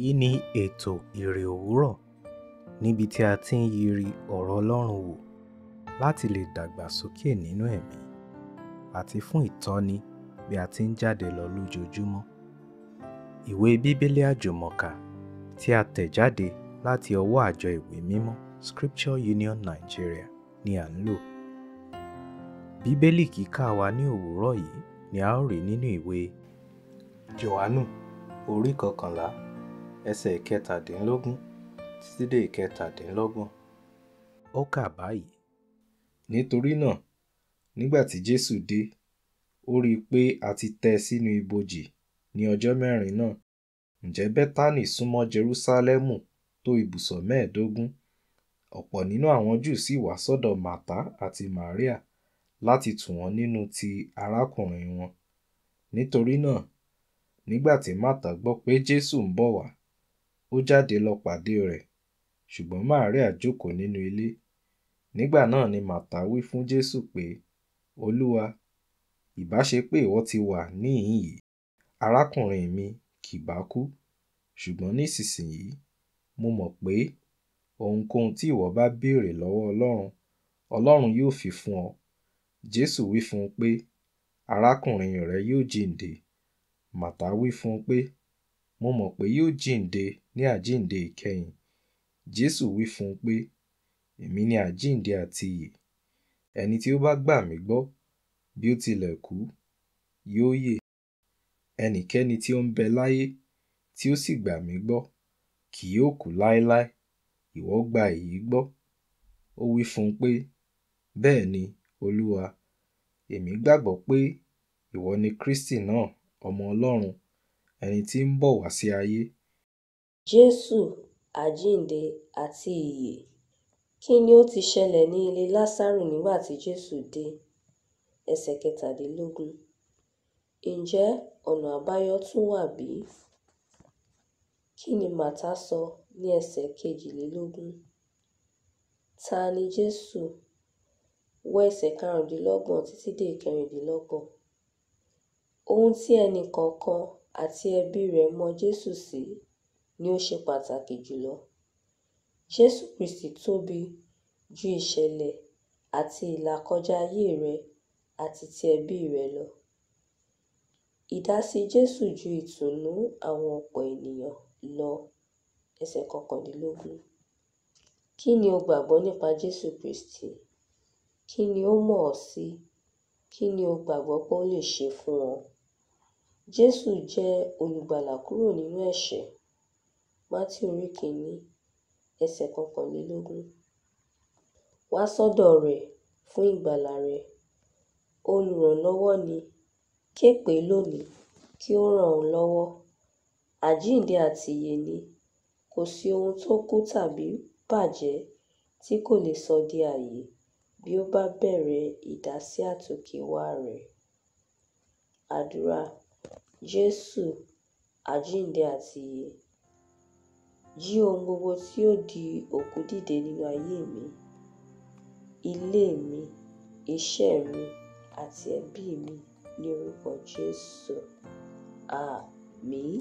Èyí ni ètò Iri Owuro, níbi tí a ti ń yiri ọ̀rọ̀ Ọlọ́run wò láti lè dàgbà sókè nínú ẹ̀mí àti fún ìtọ́ni bí a ti ń jáde lọ lójoojúmọ́. Ìwé Bíbélì Àjùmọ tí a tẹ̀ jáde láti ọwọ́ àjọ ìwé mímọ́ Scripture Union Nigeria ni à ń lò. Bíbélì kíkà wa ní òwúrọ̀ yìí ni a ó rí nínú ìwé Jòhánù orí 11 ẹsẹ̀ 17 títí dé 27. Ó kà báyìí: nítorí náà, nígbà tí Jésù dé, ó rí i pé a ti tẹ́ sínú ibojì ní ọjọ́ 4 náà. Ǹjẹ́ Bẹ́tánì súnmọ́ Jerúsálẹ́mù tó ibùsọ̀ 15. Ọ̀pọ̀ nínú àwọn Júù sì wá sọ́dọ̀ Màtá àti Màríà láti tù wọ́n nínú ti arákùnrin wọn. Nítorí náà, nígbà tí Màtá gbọ́ pé Jésù ń bọ̀ wá, ó jáde lọ pàdé rẹ̀, ṣùgbọ́n Màríà jókòó nínú ilé. Nígbà náà ni Màtá wí fún Jésù pé, Olúwa, ìbá ṣe pé ìwọ ti wà níhìn yìí, arákùnrin mi kì bá kú. Ṣùgbọ́n nísinsìnyí, mo mọ̀ pé ohunkóhun tí ìwọ bá béèrè lọ́wọ́ Ọlọ́run, Ọlọ́run yóò fi fún ọ. Jésù wí fún un pé, arákùnrin rẹ yóò jíǹde. Màtá wí fún un pé, mo mọ̀ pé yóò jíǹde ní àjíǹde ìkẹyìn. Jésù wí fún un pé, èmi ni àjíǹde àti ìyè. Ẹni tí ó bá gbà mí gbọ́, bí ó tilẹ̀ kú, yóò yè. Ẹnikẹ́ni tí ó ń bẹ láyé tí ó sì gbà mí gbọ́, kì yóò kú láéláé. Ìwọ gba èyí gbọ́? Ó wí fún un pé, bẹ́ẹ̀ ni, Olúwa, èmi gbàgbọ́ pé ìwọ ni Kristi náà, ọmọ Ọlọ́run, ẹni tí ń bọ̀ wá sí ayé. Jésù, àjíǹde àti ìyè. Kí ni ó ti ṣẹlẹ̀ ní ilé Lásárù nígbà tí Jésù dé? Ẹsẹ̀ 17. Ǹjẹ́ ọ̀nà àbáyọ tún wà bí? Kí ni Màtá sọ ní ẹsẹ̀ 22? Ta ni Jésù? Wo ẹsẹ̀ 25 títí dé 26. Ohun tí ẹnì kọ̀ọ̀kan àti ẹbí rẹ̀ mọ Jésù sí ni ó ṣe pàtàkì jùlọ. Jésù Kristi tóbi ju ìṣẹ̀lẹ̀ àti ìlàkọjá ayé rẹ àti ti ẹbí rẹ lọ. Ìdásí Jésù ju ìtùnú àwọn ọ̀pọ̀ ènìyàn lọ. Ẹsẹ̀ 21. Kí ni o gbàgbọ́ nípa Jésù Kristi? Kí ni ó mọ̀ ọ́ sí? Kí ni o gbàgbọ́ pé ó lè ṣe fún ọ? Jésù jẹ́ olùgbàlà kúrò nínú ẹ̀ṣẹ̀. Mátíù orí 1 ẹsẹ̀ 21. Wá sọ́dọ̀ rẹ̀ fún ìgbàlà rẹ. Olùrànlọ́wọ́ ni. Ké pè é lónìí kí ó ràn ọ́ lọ́wọ́. Àjíǹde àti ìyè ni. Kò sí ohun tó kú tàbí bàjẹ́ tí kò lè sọ di ààyè bí ó bá bẹ̀rẹ̀ ìdásí àtòkèwá rẹ̀. Àdúrà. Jésù, àjíǹde àti ìyè. Jí ohun gbogbo tí ó di òkú dìde nínú ayé mi, ilé mi, iṣẹ́ mi àti ẹbí mi ní orúkọ Jésù. Àmín.